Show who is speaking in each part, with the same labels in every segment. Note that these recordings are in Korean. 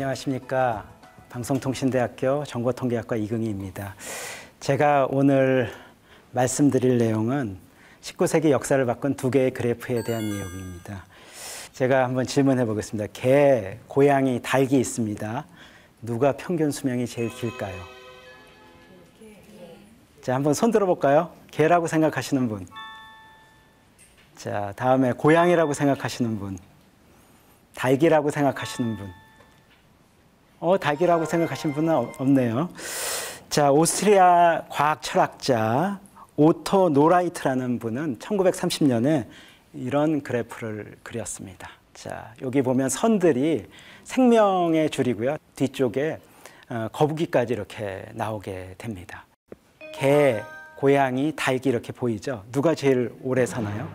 Speaker 1: 안녕하십니까. 방송통신대학교 정보통계학과 이긍희입니다. 제가 오늘 말씀드릴 내용은 19세기 역사를 바꾼 두 개의 그래프에 대한 내용입니다. 제가 한번 질문해 보겠습니다. 개, 고양이, 닭이 있습니다. 누가 평균 수명이 제일 길까요? 자, 한번 손 들어볼까요? 개라고 생각하시는 분. 자, 다음에 고양이라고 생각하시는 분. 닭이라고 생각하시는 분. 닭이라고 생각하시는 분은 없네요. 자, 오스트리아 과학 철학자 오토 노라이트라는 분은 1930년에 이런 그래프를 그렸습니다. 자, 여기 보면 선들이 생명의 줄이고요. 뒤쪽에 거북이까지 이렇게 나오게 됩니다. 개, 고양이, 닭이 이렇게 보이죠? 누가 제일 오래 사나요?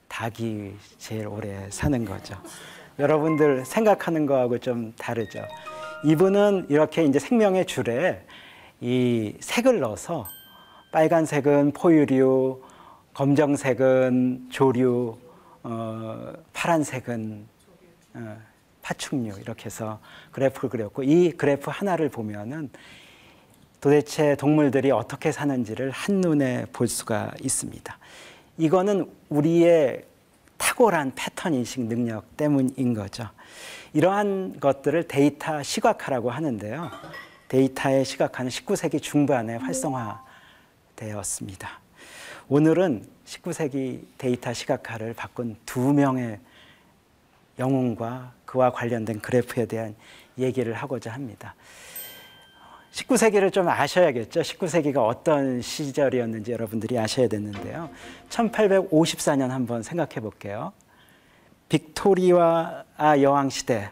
Speaker 1: 닭이 제일 오래 사는 거죠. 여러분들 생각하는 거하고 좀 다르죠. 이분은 이렇게 이제 생명의 줄에 이 색을 넣어서 빨간색은 포유류, 검정색은 조류, 파란색은 파충류 이렇게 해서 그래프를 그렸고, 이 그래프 하나를 보면은 도대체 동물들이 어떻게 사는지를 한눈에 볼 수가 있습니다. 이거는 우리의 탁월한 패턴 인식 능력 때문인 거죠. 이러한 것들을 데이터 시각화라고 하는데요. 데이터의 시각화는 19세기 중반에 활성화되었습니다. 오늘은 19세기 데이터 시각화를 바꾼 두 명의 영웅과 그와 관련된 그래프에 대한 얘기를 하고자 합니다. 19세기를 좀 아셔야겠죠. 19세기가 어떤 시절이었는지 여러분들이 아셔야 되는데요. 1854년 한번 생각해 볼게요. 빅토리아 여왕시대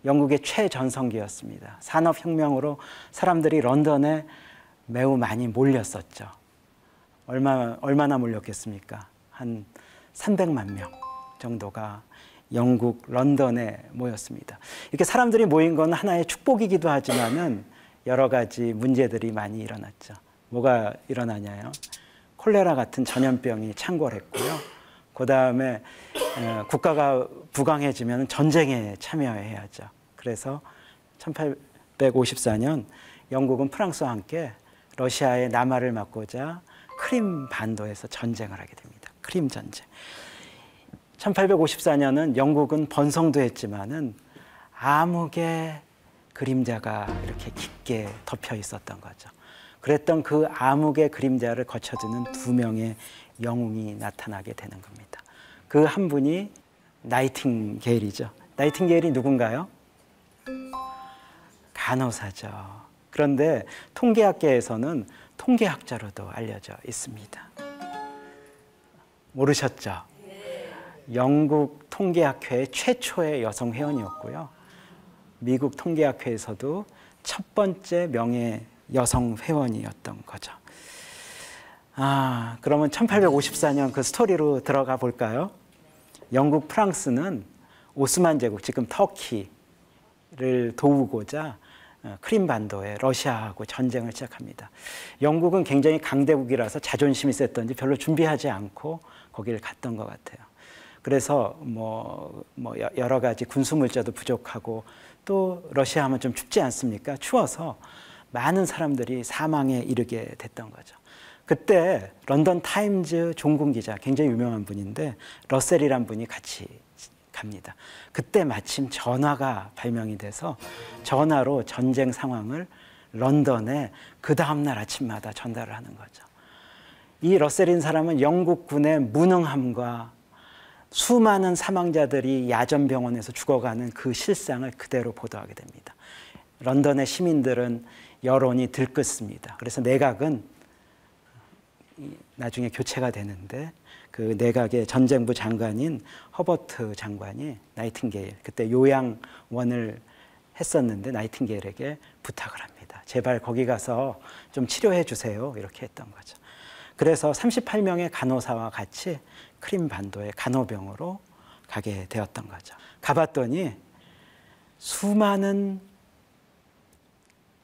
Speaker 1: 영국의 최전성기였습니다. 산업혁명으로 사람들이 런던에 매우 많이 몰렸었죠. 얼마나 몰렸겠습니까? 한 300만 명 정도가 영국 런던에 모였습니다. 이렇게 사람들이 모인 건 하나의 축복이기도 하지만은 여러 가지 문제들이 많이 일어났죠. 뭐가 일어나냐요? 콜레라 같은 전염병이 창궐했고요. 그 다음에 국가가 부강해지면 전쟁에 참여해야죠. 그래서 1854년 영국은 프랑스와 함께 러시아의 남하를 막고자 크림 반도에서 전쟁을 하게 됩니다. 크림 전쟁. 1854년은 영국은 번성도 했지만은 암흑의 그림자가 이렇게 깊게 덮여 있었던 거죠. 그랬던 그 암흑의 그림자를 거쳐주는 두 명의 영웅이 나타나게 되는 겁니다. 그 한 분이 나이팅게일이죠. 나이팅게일이 누군가요? 간호사죠. 그런데 통계학계에서는 통계학자로도 알려져 있습니다. 모르셨죠? 영국 통계학회의 최초의 여성 회원이었고요. 미국 통계학회에서도 첫 번째 명예 여성 회원이었던 거죠. 그러면 1854년 그 스토리로 들어가 볼까요? 영국, 프랑스는 오스만 제국, 지금 터키를 도우고자 크림 반도에 러시아하고 전쟁을 시작합니다. 영국은 굉장히 강대국이라서 자존심이 셌던지 별로 준비하지 않고 거기를 갔던 것 같아요. 그래서 여러 가지 군수 물자도 부족하고 또 러시아 하면 좀 춥지 않습니까? 추워서 많은 사람들이 사망에 이르게 됐던 거죠. 그때 런던 타임즈 종군 기자, 굉장히 유명한 분인데 러셀이란 분이 같이 갑니다. 그때 마침 전화가 발명이 돼서 전화로 전쟁 상황을 런던에 그 다음날 아침마다 전달을 하는 거죠. 이 러셀인 사람은 영국군의 무능함과 수많은 사망자들이 야전병원에서 죽어가는 그 실상을 그대로 보도하게 됩니다. 런던의 시민들은 여론이 들끓습니다. 그래서 내각은 나중에 교체가 되는데 그 내각의 전쟁부 장관인 허버트 장관이 나이팅게일, 그때 요양원을 했었는데 나이팅게일에게 부탁을 합니다. 제발 거기 가서 좀 치료해 주세요. 이렇게 했던 거죠. 그래서 38명의 간호사와 같이 크림 반도의 간호병으로 가게 되었던 거죠. 가봤더니 수많은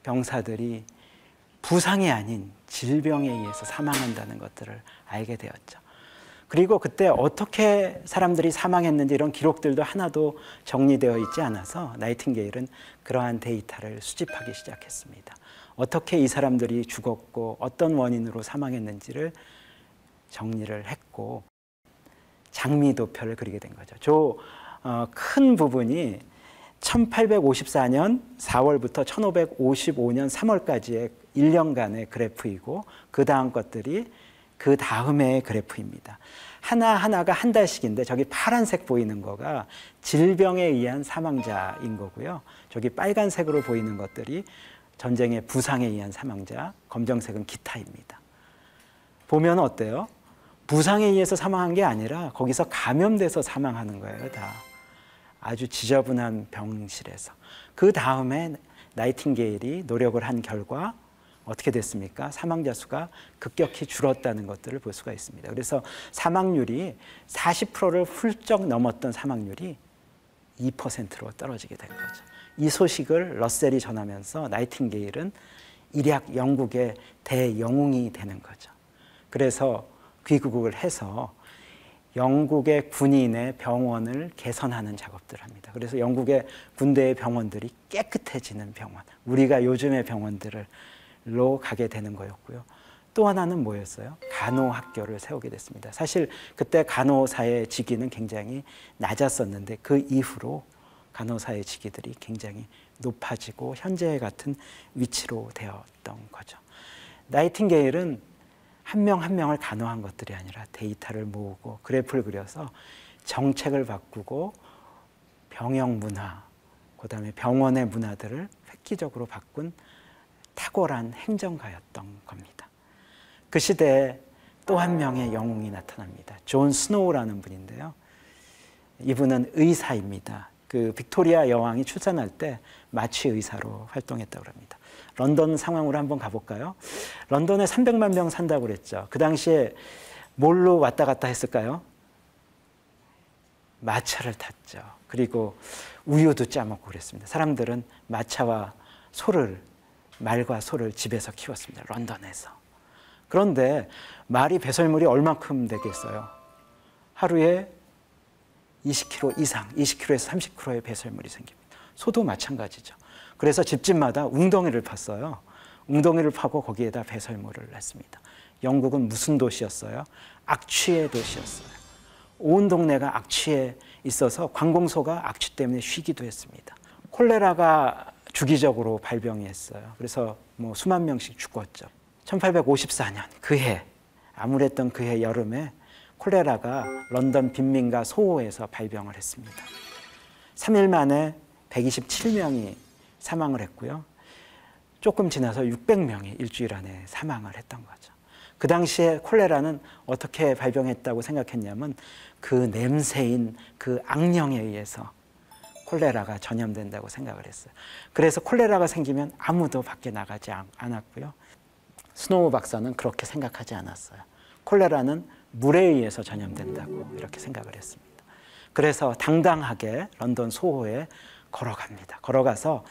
Speaker 1: 병사들이 부상이 아닌 질병에 의해서 사망한다는 것들을 알게 되었죠. 그리고 그때 어떻게 사람들이 사망했는지 이런 기록들도 하나도 정리되어 있지 않아서 나이팅게일은 그러한 데이터를 수집하기 시작했습니다. 어떻게 이 사람들이 죽었고 어떤 원인으로 사망했는지를 정리를 했고 장미도표를 그리게 된 거죠. 저 큰 부분이 1854년 4월부터 1555년 3월까지의 1년간의 그래프이고 그 다음 것들이 그 다음의 그래프입니다. 하나하나가 한 달씩인데 저기 파란색 보이는 거가 질병에 의한 사망자인 거고요. 저기 빨간색으로 보이는 것들이 전쟁의 부상에 의한 사망자, 검정색은 기타입니다. 보면 어때요? 부상에 의해서 사망한 게 아니라 거기서 감염돼서 사망하는 거예요, 다. 아주 지저분한 병실에서. 그 다음에 나이팅게일이 노력을 한 결과 어떻게 됐습니까? 사망자 수가 급격히 줄었다는 것들을 볼 수가 있습니다. 그래서 사망률이 40%를 훌쩍 넘었던 사망률이 2%로 떨어지게 된 거죠. 이 소식을 러셀이 전하면서 나이팅게일은 일약 영국의 대영웅이 되는 거죠. 그래서 귀국을 해서 영국의 군인의 병원을 개선하는 작업들을 합니다. 그래서 영국의 군대의 병원들이 깨끗해지는 병원, 우리가 요즘의 병원들로 가게 되는 거였고요. 또 하나는 뭐였어요? 간호학교를 세우게 됐습니다. 사실 그때 간호사의 직위는 굉장히 낮았었는데 그 이후로 간호사의 직위들이 굉장히 높아지고 현재 같은 위치로 되었던 거죠. 나이팅게일은 한 명 한 명을 간호한 것들이 아니라 데이터를 모으고 그래프를 그려서 정책을 바꾸고 병영 문화, 그다음에 병원의 문화들을 획기적으로 바꾼 탁월한 행정가였던 겁니다. 그 시대에 또 한 명의 영웅이 나타납니다. 존 스노우라는 분인데요. 이분은 의사입니다. 그 빅토리아 여왕이 출산할 때 마취 의사로 활동했다고 합니다. 런던 상황으로 한번 가볼까요? 런던에 300만 명 산다고 그랬죠. 그 당시에 뭘로 왔다 갔다 했을까요? 마차를 탔죠. 그리고 우유도 짜먹고 그랬습니다. 사람들은 마차와 소를, 말과 소를 집에서 키웠습니다. 런던에서. 그런데 말이 배설물이 얼만큼 되겠어요? 하루에 20kg 이상, 20kg에서 30kg의 배설물이 생깁니다. 소도 마찬가지죠. 그래서 집집마다 웅덩이를 팠어요. 웅덩이를 파고 거기에다 배설물을 냈습니다. 영국은 무슨 도시였어요? 악취의 도시였어요. 온 동네가 악취에 있어서 관공서가 악취 때문에 쉬기도 했습니다. 콜레라가 주기적으로 발병이 했어요. 그래서 뭐 수만 명씩 죽었죠. 1854년 그 해, 암울했던 그 해 여름에 콜레라가 런던 빈민가 소호에서 발병을 했습니다. 3일 만에 127명이 사망을 했고요. 조금 지나서 600명이 일주일 안에 사망을 했던 거죠. 그 당시에 콜레라는 어떻게 발병했다고 생각했냐면 그 냄새인 그 악령에 의해서 콜레라가 전염된다고 생각을 했어요. 그래서 콜레라가 생기면 아무도 밖에 나가지 않았고요. 스노우 박사는 그렇게 생각하지 않았어요. 콜레라는 물에 의해서 전염된다고 이렇게 생각을 했습니다. 그래서 당당하게 런던 소호에 걸어갑니다. 걸어가서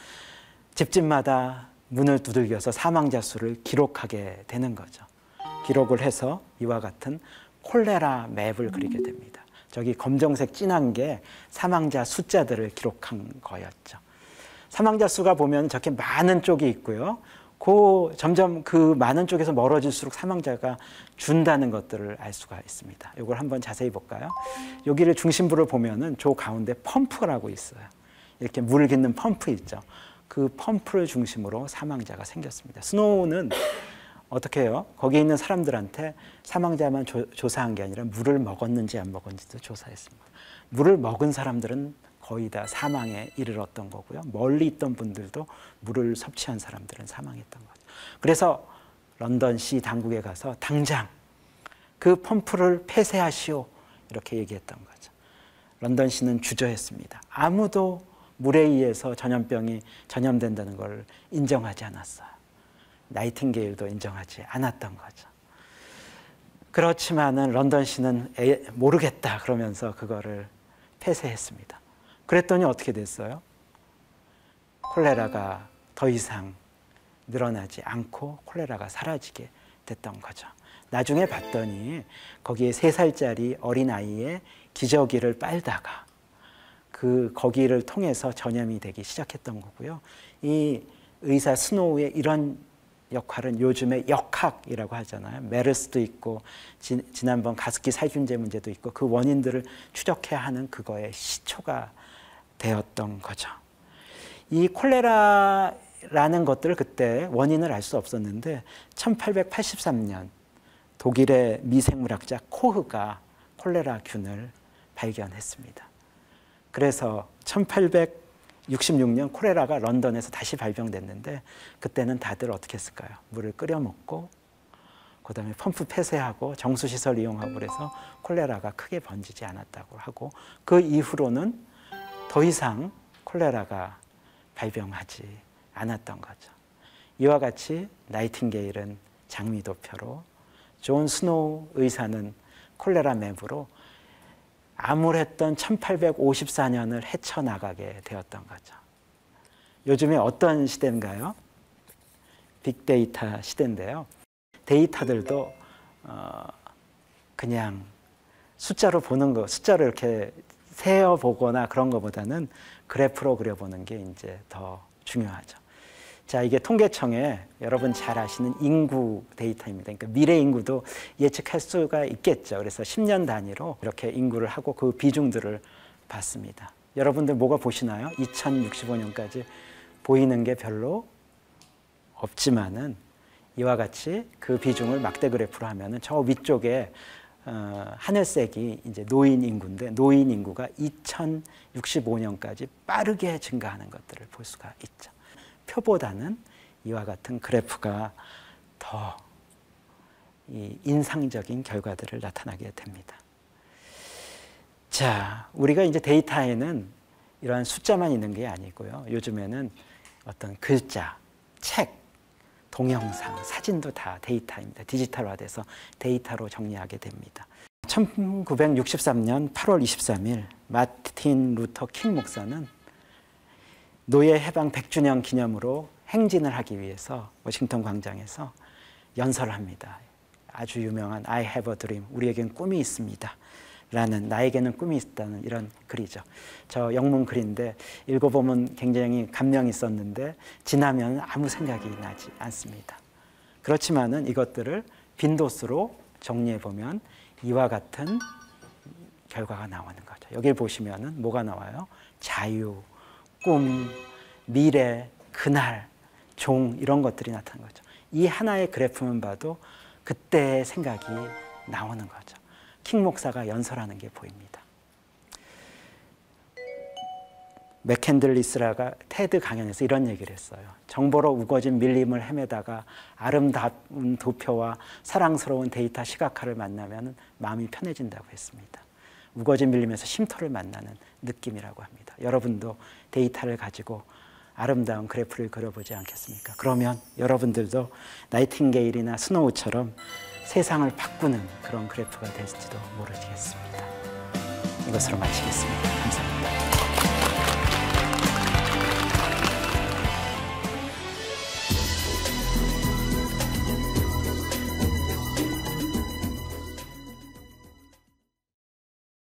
Speaker 1: 집집마다 문을 두들겨서 사망자 수를 기록하게 되는 거죠. 기록을 해서 이와 같은 콜레라 맵을 그리게 됩니다. 저기 검정색 진한 게 사망자 숫자들을 기록한 거였죠. 사망자 수가 보면 저렇게 많은 쪽이 있고요. 점점 그 많은 쪽에서 멀어질수록 사망자가 준다는 것들을 알 수가 있습니다. 이걸 한번 자세히 볼까요? 여기를 중심부를 보면은 저 가운데 펌프라고 있어요. 이렇게 물을 깃는 펌프 있죠. 그 펌프를 중심으로 사망자가 생겼습니다. 스노우는 어떻게 해요? 거기에 있는 사람들한테 사망자만 조사한 게 아니라 물을 먹었는지 안 먹었는지도 조사했습니다. 물을 먹은 사람들은 거의 다 사망에 이르렀던 거고요. 멀리 있던 분들도 물을 섭취한 사람들은 사망했던 거죠. 그래서 런던시 당국에 가서 당장 그 펌프를 폐쇄하시오 이렇게 얘기했던 거죠. 런던시는 주저했습니다. 아무도 물에 의해서 전염병이 전염된다는 걸 인정하지 않았어요. 나이팅게일도 인정하지 않았던 거죠. 그렇지만은 런던시는 모르겠다 그러면서 그거를 폐쇄했습니다. 그랬더니 어떻게 됐어요? 콜레라가 더 이상 늘어나지 않고 콜레라가 사라지게 됐던 거죠. 나중에 봤더니 거기에 3살짜리 어린아이의 기저귀를 빨다가 거기를 통해서 전염이 되기 시작했던 거고요. 이 의사 스노우의 이런 역할은 요즘에 역학이라고 하잖아요. 메르스도 있고 지난번 가습기 살균제 문제도 있고 그 원인들을 추적해야 하는 그거의 시초가 되었던 거죠. 이 콜레라라는 것들을 그때 원인을 알 수 없었는데 1883년 독일의 미생물학자 코흐가 콜레라균을 발견했습니다. 그래서 1866년 콜레라가 런던에서 다시 발병됐는데 그때는 다들 어떻게 했을까요? 물을 끓여 먹고 그다음에 펌프 폐쇄하고 정수시설 이용하고 그래서 콜레라가 크게 번지지 않았다고 하고 그 이후로는 더 이상 콜레라가 발병하지 않았던 거죠. 이와 같이 나이팅게일은 장미도표로 존 스노우 의사는 콜레라 맵으로 암울했던 1854년을 헤쳐나가게 되었던 거죠. 요즘에 어떤 시대인가요? 빅데이터 시대인데요. 데이터들도 그냥 숫자로 보는 거, 숫자로 이렇게 세어보거나 그런 것보다는 그래프로 그려보는 게 이제 더 중요하죠. 자, 이게 통계청에 여러분 잘 아시는 인구 데이터입니다. 그러니까 미래 인구도 예측할 수가 있겠죠. 그래서 10년 단위로 이렇게 인구를 하고 그 비중들을 봤습니다. 여러분들 뭐가 보시나요? 2065년까지 보이는 게 별로 없지만은 이와 같이 그 비중을 막대 그래프로 하면은 저 위쪽에 하늘색이 이제 노인 인구인데 노인 인구가 2065년까지 빠르게 증가하는 것들을 볼 수가 있죠. 표보다는 이와 같은 그래프가 더 인상적인 결과들을 나타나게 됩니다. 자, 우리가 이제 데이터에는 이러한 숫자만 있는 게 아니고요. 요즘에는 어떤 글자, 책, 동영상, 사진도 다 데이터입니다. 디지털화돼서 데이터로 정리하게 됩니다. 1963년 8월 23일 마틴 루터 킹 목사는 노예 해방 100주년 기념으로 행진을 하기 위해서 워싱턴 광장에서 연설을 합니다. 아주 유명한 I have a dream, 우리에겐 꿈이 있습니다 라는, 나에게는 꿈이 있다는 이런 글이죠. 저 영문 글인데 읽어보면 굉장히 감명이 있었는데 지나면 아무 생각이 나지 않습니다. 그렇지만은 이것들을 빈도수로 정리해보면 이와 같은 결과가 나오는 거죠. 여기 보시면은 뭐가 나와요? 자유, 꿈, 미래, 그날, 종 이런 것들이 나타나는 거죠. 이 하나의 그래프만 봐도 그때의 생각이 나오는 거죠. 킹 목사가 연설하는 게 보입니다. 맥캔들리스라가 테드 강연에서 이런 얘기를 했어요. 정보로 우거진 밀림을 헤매다가 아름다운 도표와 사랑스러운 데이터 시각화를 만나면 마음이 편해진다고 했습니다. 우거진 밀림에서 쉼터를 만나는 느낌이라고 합니다. 여러분도 데이터를 가지고 아름다운 그래프를 그려보지 않겠습니까? 그러면 여러분들도 나이팅게일이나 스노우처럼 세상을 바꾸는 그런 그래프가 될지도 모르겠습니다. 이것으로 마치겠습니다. 감사합니다.